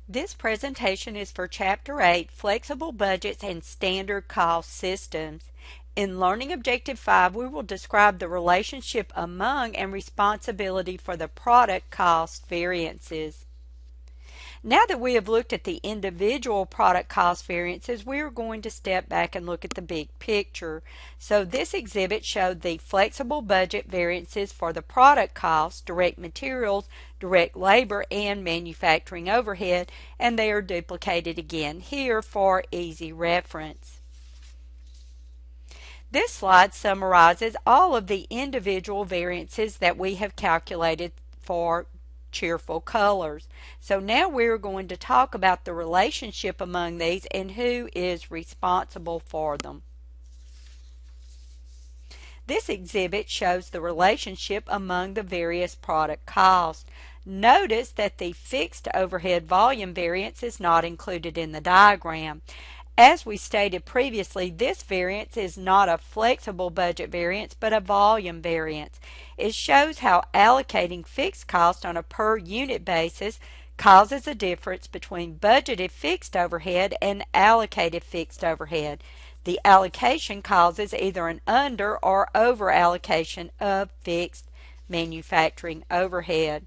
This presentation is for Chapter 8, Flexible Budgets and Standard Cost Systems. In Learning Objective 5, we will describe the relationship among and responsibility for the product cost variances. Now that we have looked at the individual product cost variances, we are going to step back and look at the big picture. So this exhibit showed the flexible budget variances for the product costs, direct materials, direct labor, and manufacturing overhead, and they are duplicated again here for easy reference. This slide summarizes all of the individual variances that we have calculated for cheerful colors. So now we're going to talk about the relationship among these and who is responsible for them. This exhibit shows the relationship among the various product costs. Notice that the fixed overhead volume variance is not included in the diagram. As we stated previously, this variance is not a flexible budget variance but a volume variance. It shows how allocating fixed cost on a per unit basis causes a difference between budgeted fixed overhead and allocated fixed overhead. The allocation causes either an under or over allocation of fixed manufacturing overhead.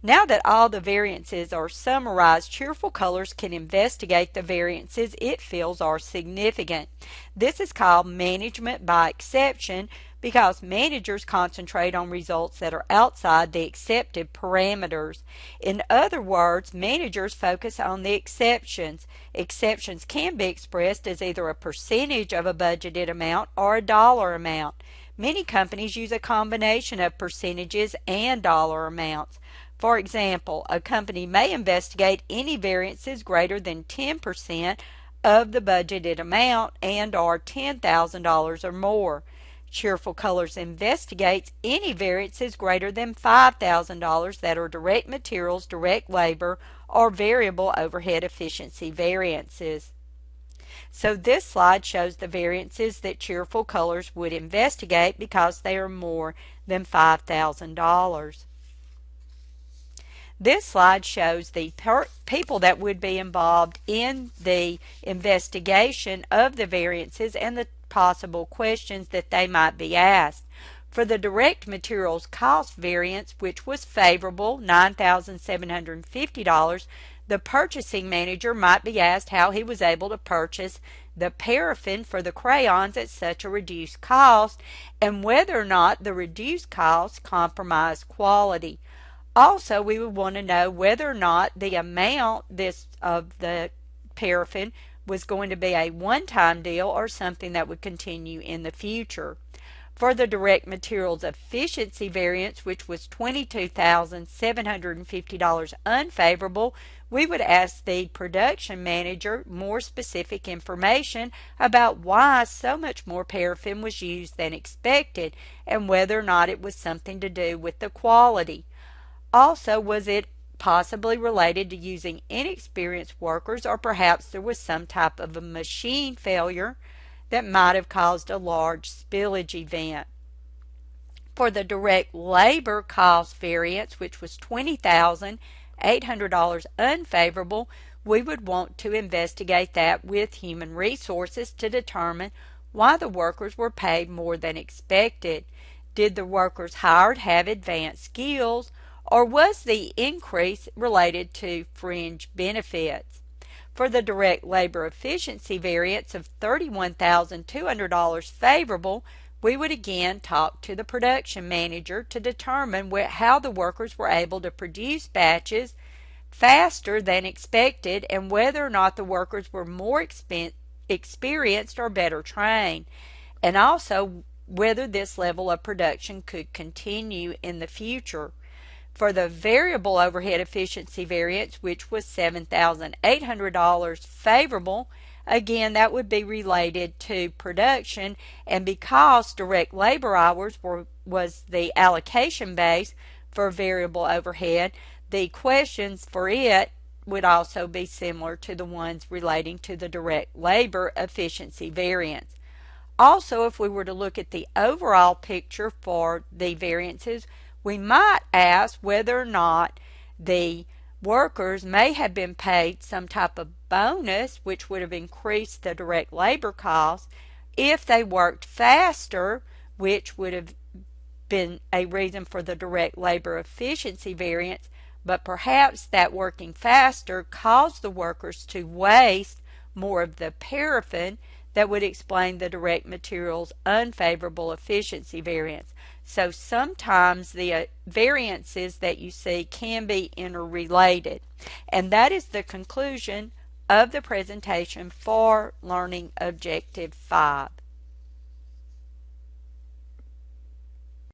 Now that all the variances are summarized, Cheerful Colors can investigate the variances it feels are significant. This is called management by exception because managers concentrate on results that are outside the accepted parameters. In other words, managers focus on the exceptions. Exceptions can be expressed as either a percentage of a budgeted amount or a dollar amount. Many companies use a combination of percentages and dollar amounts. For example, a company may investigate any variances greater than 10% of the budgeted amount and are $10,000 or more. Cheerful Colors investigates any variances greater than $5,000 that are direct materials, direct labor, or variable overhead efficiency variances. So this slide shows the variances that Cheerful Colors would investigate because they are more than $5,000. This slide shows the people that would be involved in the investigation of the variances and the possible questions that they might be asked. For the direct materials cost variance, which was favorable, $9,750, the purchasing manager might be asked how he was able to purchase the paraffin for the crayons at such a reduced cost and whether or not the reduced cost compromised quality. Also, we would want to know whether or not the amount of the paraffin was going to be a one-time deal or something that would continue in the future. For the direct materials efficiency variance, which was $22,750 unfavorable, we would ask the production manager more specific information about why so much more paraffin was used than expected and whether or not it was something to do with the quality. Also, was it possibly related to using inexperienced workers, or perhaps there was some type of a machine failure that might have caused a large spillage event? For the direct labor cost variance, which was $20,800 unfavorable, we would want to investigate that with human resources to determine why the workers were paid more than expected. Did the workers hired have advanced skills, or was the increase related to fringe benefits? For the direct labor efficiency variance of $31,200 favorable, we would again talk to the production manager to determine how the workers were able to produce batches faster than expected and whether or not the workers were more experienced or better trained, and also whether this level of production could continue in the future. For the variable overhead efficiency variance, which was $7,800 favorable, again that would be related to production, and because direct labor hours was the allocation base for variable overhead, the questions for it would also be similar to the ones relating to the direct labor efficiency variance. Also, if we were to look at the overall picture for the variances, we might ask whether or not the Workers may have been paid some type of bonus, which would have increased the direct labor cost if they worked faster, which would have been a reason for the direct labor efficiency variance, but perhaps that working faster caused the workers to waste more of the paraffin that would explain the direct material's unfavorable efficiency variance. So sometimes the variances that you see can be interrelated. And that is the conclusion of the presentation for Learning Objective 5.